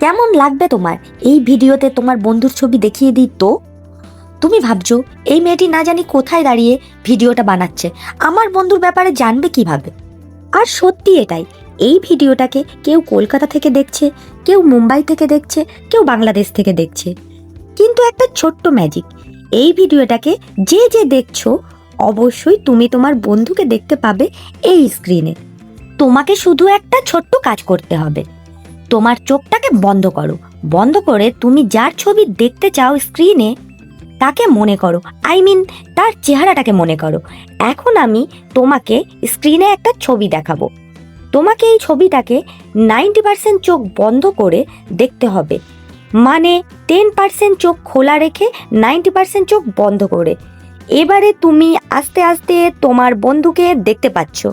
কেমন লাগবে তোমার এই ভিডিওতে তোমার বন্ধুর ছবি দেখিয়ে দিই তো? তুমি ভাবছো এই মেয়েটি না জানি কোথায় দাঁড়িয়ে ভিডিওটা বানাচ্ছে, আমার বন্ধুর ব্যাপারে জানবে কিভাবে? আর সত্যি এটাই, এই ভিডিওটাকে কেউ কলকাতা থেকে দেখছে, কেউ মুম্বাই থেকে দেখছে, কেউ বাংলাদেশ থেকে দেখছে। কিন্তু একটা ছোট্ট ম্যাজিক, এই ভিডিওটাকে যে যে দেখছো অবশ্যই তুমি তোমার বন্ধুকে দেখতে পাবে এই স্ক্রিনে। তোমাকে শুধু একটা ছোট্ট কাজ করতে হবে, তোমার চোখটাকে বন্ধ করো, বন্ধ করে তুমি যার ছবি দেখতে চাও স্ক্রিনে তাকে মনে করো, তার চেহারাটাকে মনে করো। এখন আমি তোমাকে স্ক্রিনে একটা ছবি দেখাবো, তোমাকে এই ছবিটাকে 90% চোখ বন্ধ করে দেখতে হবে, মানে 10% চোখ খোলা রেখে 90% চোখ বন্ধ করে। এবারে তুমি আস্তে আস্তে তোমার বন্ধুকে দেখতে পাচ্ছো।